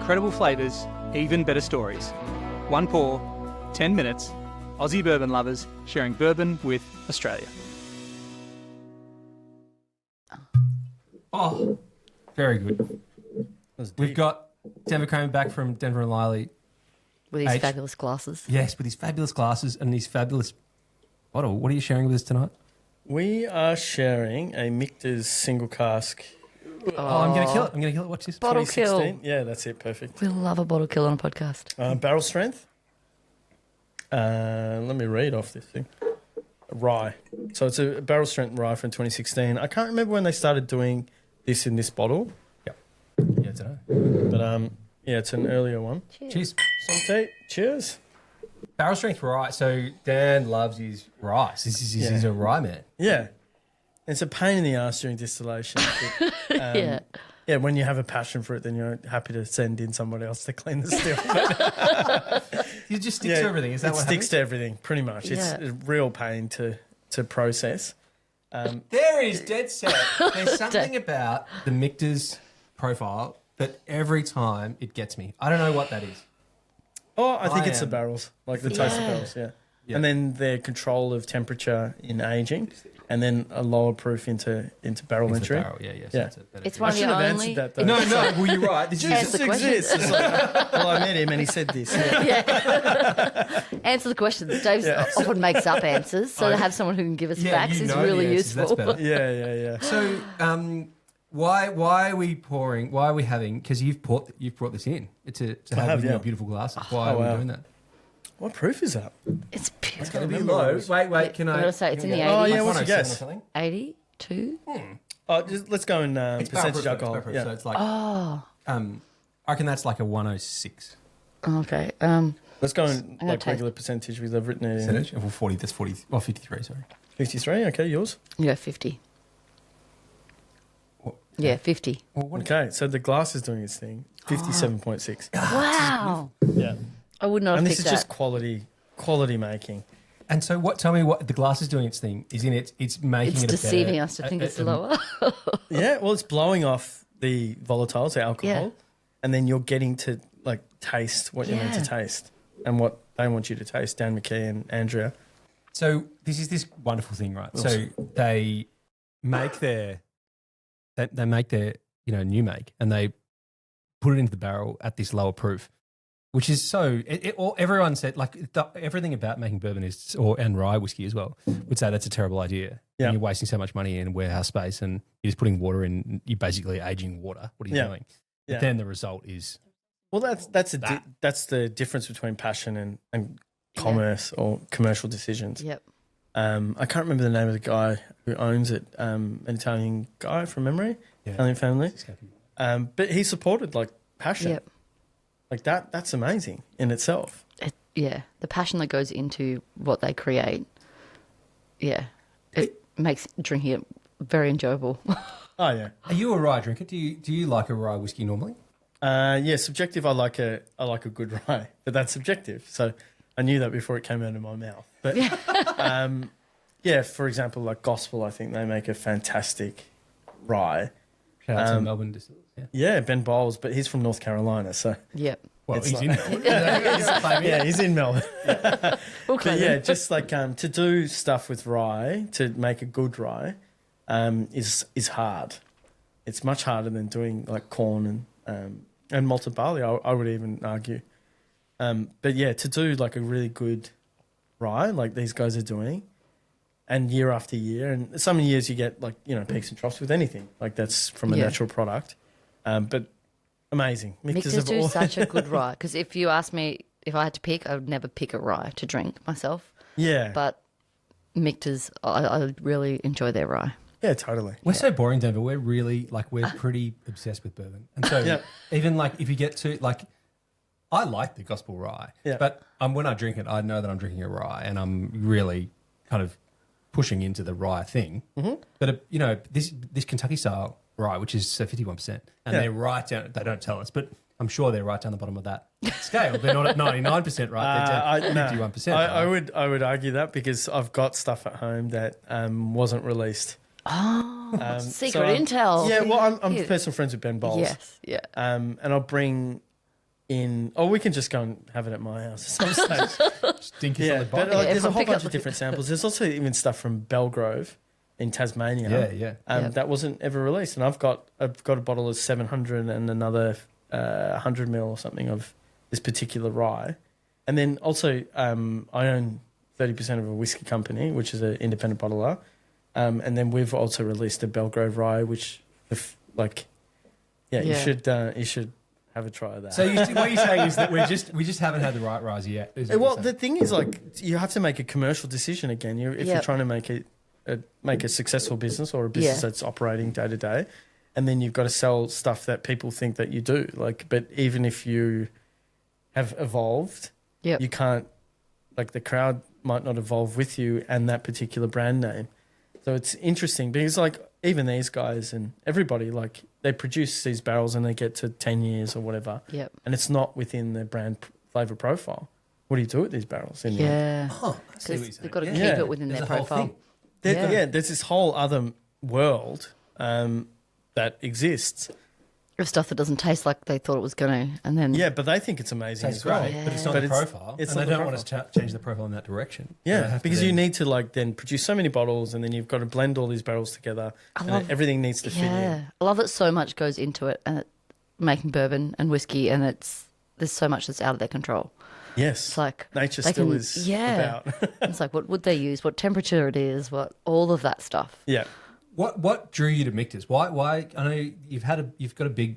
incredible flavours, even better stories. One pour, 10 minutes, Aussie bourbon lovers sharing bourbon with Australia. Oh, very good. We've got Denver Cramer back from Denver and Lyley. With his fabulous glasses. Yes, with his fabulous glasses and his fabulous bottle. What are you sharing with us tonight? We are sharing a Michter's single cask. Oh, I'm going to kill it. Watch this. Bottle kill. 2016. Yeah, that's it. Perfect. We love a bottle kill on a podcast. Barrel strength. Let me read off this thing. Rye. So it's a barrel strength rye from 2016. I can't remember when they started doing this in this bottle. Yeah, I don't know. But yeah, it's an earlier one. Cheers. Santé. Cheers. Barrel strength rye. So Dan loves his rye. He's a rye man. Yeah. It's a pain in the ass during distillation. Yeah. Yeah, when you have a passion for it, then you're happy to send in somebody else to clean the still. You just stick to everything. Is that what sticks happens? to everything, pretty much. It's a real pain to process. There is dead set. There's something about the Michter's profile that every time it gets me. I don't know what that is. Oh, I think it's the barrels, like the toasted barrels, yeah. And then their control of temperature in aging, and then a lower proof into barrel entry. Barrel. Yeah. It's one I of should the have only... answered that, though. No, well, you're right. This Answer the question. exists. It's like, well, I met him and he said this. Yeah. Answer the questions. Dave often makes up answers, so to have someone who can give us facts is really useful. That's better. Yeah. So, why are we pouring? Why are we having? Because you've brought this in to have in your beautiful glasses. Why are we doing that? What proof is that? It's beautiful. It's going to be low. Wait. Can I? I've got to say, it's in the 80s. Oh, yeah, what's your guess? 82? Let's go in percentage alcohol. Yeah. So it's like, I reckon that's like a 106. Okay. Let's go in I'm gonna regular percentage because I've written it in. Percentage? Well, 40, that's 40, well, 53, sorry. 53, okay, yours? Yeah, 50. Yeah, 50. Okay, so the glass is doing its thing. 57.6. Wow. Yeah. I would not have And picked this is that. just quality making. And so tell me what the glass is doing its thing. Is in it, it's making It's it deceiving better, us to think it's lower. Yeah, well, it's blowing off the volatiles, the alcohol, Yeah. and then you're getting to taste what you're meant to taste and what they want you to taste, Dan McKee and Andrea. So this is this wonderful thing, right? So they make their new make and they put it into the barrel at this lower proof, which is so. Everyone said everything about making bourbon and rye whiskey as well would say that's a terrible idea. Yeah. And you're wasting so much money in warehouse space and you're just putting water in. You're basically aging water. What are you doing? Yeah. But then the result is Well, that's the difference between passion and commerce or commercial decisions. Yep. I can't remember the name of the guy who owns it. An Italian guy from memory, Italian family. But he supported passion. Yep. Like that's amazing in itself. The passion that goes into what they create. Yeah, it makes drinking it very enjoyable. Oh yeah. Are you a rye drinker? Do you like a rye whiskey normally? Yeah, subjective. I like a good rye, but that's subjective. So I knew that before it came out of my mouth. But yeah, for example, like Gospel, I think they make a fantastic rye. Shout out to Melbourne Distillers. Yeah, Ben Bowles, but he's from North Carolina, so Yep. Well, It's he's not- in Melbourne. yeah, he's in Melbourne. We'll But claim yeah, it. just to do stuff with rye, to make a good rye, is hard. It's much harder than doing corn and malted barley. I would even argue. But yeah, to do a really good rye like these guys are doing, and year after year, and some years you get peaks and troughs with anything that's from a natural product, but amazing. Michters do such a good rye. Because if you ask me if I had to pick, I would never pick a rye to drink myself. Yeah, But Michters, I really enjoy their rye. yeah, totally. We're so boring, Denver. We're really we're pretty obsessed with bourbon, and so even if you get to I like the Gospel rye, but when I drink it, I know that I'm drinking a rye, and I'm really kind of pushing into the rye thing. Mm-hmm. But this Kentucky style rye, which is 51%, and they're right down. They don't tell us, but I'm sure they're right down the bottom of that scale. They're not at 99%, right? They're at 51%. I would argue that because I've got stuff at home that wasn't released. Oh, secret intel. Yeah, well, I'm personal friends with Ben Bowles. Yes, yeah. And I'll bring we can just go and have it at my house at some stage. Stinkers on the But bike. there's a whole pick up bunch of different samples. There's also even stuff from Belgrove in Tasmania. Yeah. That wasn't ever released, and I've got a bottle of 700 and another 100 ml or something of this particular rye, and then also I own 30% of a whiskey company, which is an independent bottler, and then we've also released a Belgrove rye, which you should have a try of that. So what you're saying is that we just haven't had the right rise yet. Well, the thing is, like, you have to make a commercial decision again. If you're trying to make a successful business or a business that's operating day to day, and then you've got to sell stuff that people think that you do. Like, but even if you have evolved, you can't. Like, the crowd might not evolve with you and that particular brand name. So it's interesting because, like, even these guys and everybody, like, they produce these barrels and they get to 10 years or whatever. Yep. And it's not within the brand flavour profile. What do you do with these barrels? Yeah. Oh, I see what you're saying. They've got to keep Yeah. it within There's their a whole profile. thing. There's this whole other world that exists. Of stuff that doesn't taste like they thought it was going to. And then, Yeah, but they think it's amazing Tastes as well. great, but it's not But the it's- profile. it's and not they the don't want to change the profile in that direction. They Yeah, have to because then- you need to, like, then produce so many bottles and then you've got to blend all these barrels together. And everything needs to fit in. I love that so much goes into it and making bourbon and whiskey, and there's so much that's out of their control. Yes. It's like Nature they still can- is yeah. about. It's like, what would they use? What temperature it is? What all of that stuff. Yeah. What drew you to Michters? Why? I know you've got a big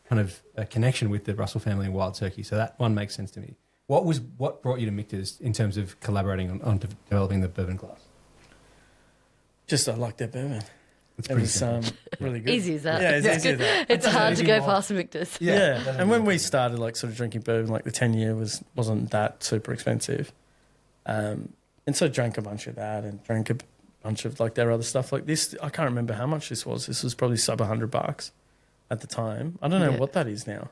kind of a connection with the Russell family and Wild Turkey, so that one makes sense to me. What brought you to Michters in terms of collaborating on developing the bourbon glass? Just I like their bourbon. It's It pretty was simple. Easy really good. as that. Yeah, it's easy as that. It's hard to easy go more. past Michters. Yeah. And when we started, like, sort of drinking bourbon, like, the 10-year wasn't that super expensive. And so drank a bunch of that and drank a bunch of, like, their other stuff. Like this, I can't remember how much this was. This was probably sub $100 at the time. I don't know what that is now.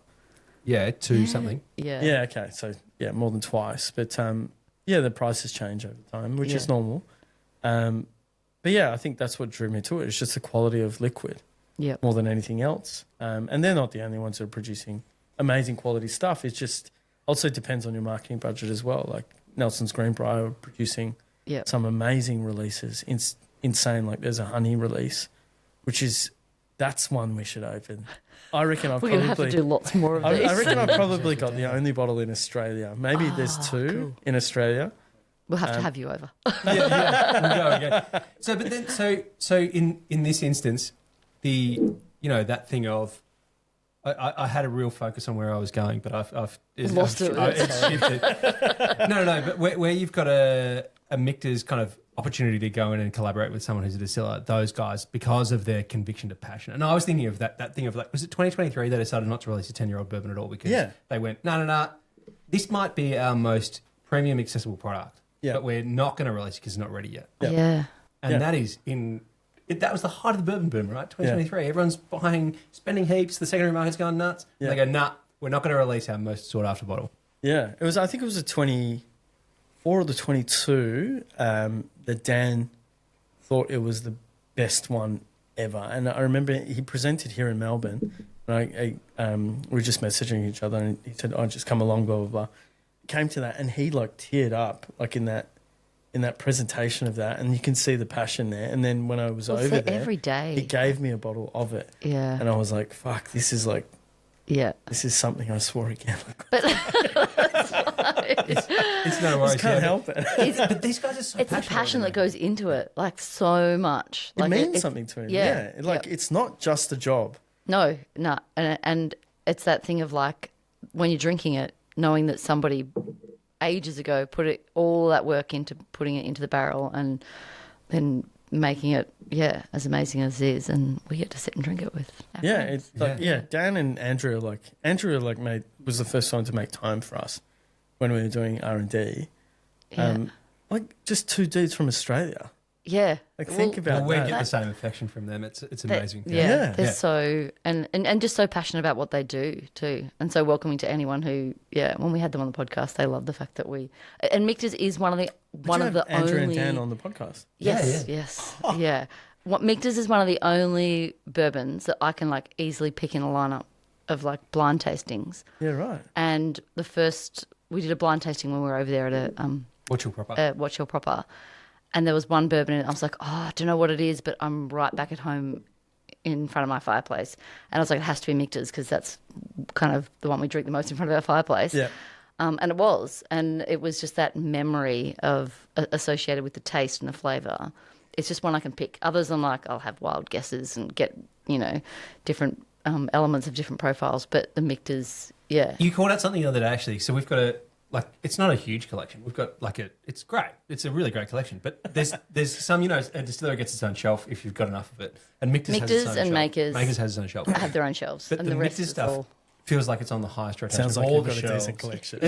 Yeah, to something. Yeah. Yeah, okay. So, yeah, more than twice. But, the prices change over time, which is normal. But, yeah, I think that's what drew me to it. It's just the quality of liquid Yep. more than anything else. And they're not the only ones that are producing amazing quality stuff. It just also depends on your marketing budget as well. Like Nelson's Greenbrier are producing Yep. some amazing releases. Insane. Like there's a honey release, that's one we should open. I reckon I've We're going to have to do lots more of these. I reckon I've probably got the only bottle in Australia. Maybe there's two in Australia. We'll have to have you over. We'll go again. So, but then, so in this instance, that thing of, I had a real focus on where I was going, but I've Lost it. It's shifted. No, but where you've got a Michter's kind of opportunity to go in and collaborate with someone who's a distiller, those guys, because of their conviction to passion. And I was thinking of that thing of, like, was it 2023 they decided not to release a 10-year-old bourbon at all because they went, no, this might be our most premium accessible product, but we're not going to release it because it's not ready yet. Yeah. And that is that was the height of the bourbon boom, right? 2023. Everyone's spending heaps. The secondary market's going nuts. And they go, nah, we're not going to release our most sought after bottle. Yeah, I think it was a 24 or the 22 that Dan thought it was the best one ever. And I remember he presented here in Melbourne. And we were just messaging each other, and he said, "Oh, just come along, blah blah blah." Came to that, and he like teared up, like in that presentation of that, and you can see the passion there. And then when I was over there, every day he gave me a bottle of it. Yeah. And I was like, "Fuck, this is like." Yeah. This is something I swore again. It's no worries. I can't help it. But these guys are so It's the passionate. passion that goes into it, like so much. It Like means something to him. Yeah. It's not just a job. No. And it's that thing of, like, when you're drinking it, knowing that somebody ages ago put all that work into putting it into the barrel and then making it, as amazing as it is, and we get to sit and drink it with our friends. It's like, Dan and Andrew was the first one to make time for us when we were doing R&D. Like just two dudes from Australia. Yeah. Like think about we that. get the same affection from them. It's amazing. They're so and just so passionate about what they do too, and so welcoming to anyone who when we had them on the podcast, they loved the fact that and Michters is one of the Andrew only and Dan on the podcast. Yes. What Michters is one of the only bourbons that I can, like, easily pick in a lineup of like blind tastings. Yeah, right. And we did a blind tasting when we were over there at a Watch Your Proper. And there was one bourbon, and I was like, I don't know what it is, but I'm right back at home in front of my fireplace. And I was like, it has to be Michter's because that's kind of the one we drink the most in front of our fireplace. Yeah. And it was. And it was just that memory of associated with the taste and the flavour. It's just one I can pick. Others, I'm like, I'll have wild guesses and get, different elements of different profiles. But the Michter's, yeah. You called out something the other day, actually. So we've got it's not a huge collection. We've got it's great. It's a really great collection. But there's some, a distillery gets its own shelf if you've got enough of it. And Michter's has its own and shelf. Makers has its own shelf. Have their own shelves. But and the rest Michter's is stuff all... feels like it's on the highest rotation. Sounds like all you've the got a shelves. decent collection.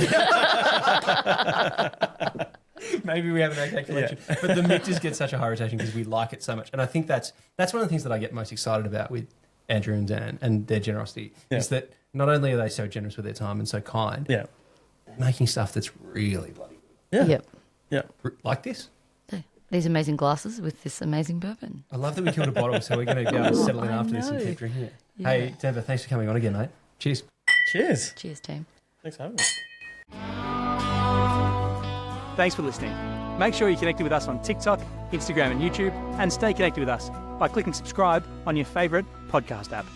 Maybe we have an okay collection. Yeah. But the Michter's get such a high rotation because we like it so much. And I think that's one of the things that I get most excited about with Andrew and Dan and their generosity is that not only are they so generous with their time and so kind, Yeah. making stuff that's really bloody Yeah. Yep. Yeah. good. Like this. These amazing glasses with this amazing bourbon. I love that we killed a bottle, so we're going to be able to settle in after this and keep drinking it. Yeah. Hey, Denver, thanks for coming on again, mate. Cheers. Cheers. Cheers, team. Thanks for having me. Thanks for listening. Make sure you're connected with us on TikTok, Instagram and YouTube, and stay connected with us by clicking subscribe on your favourite podcast app.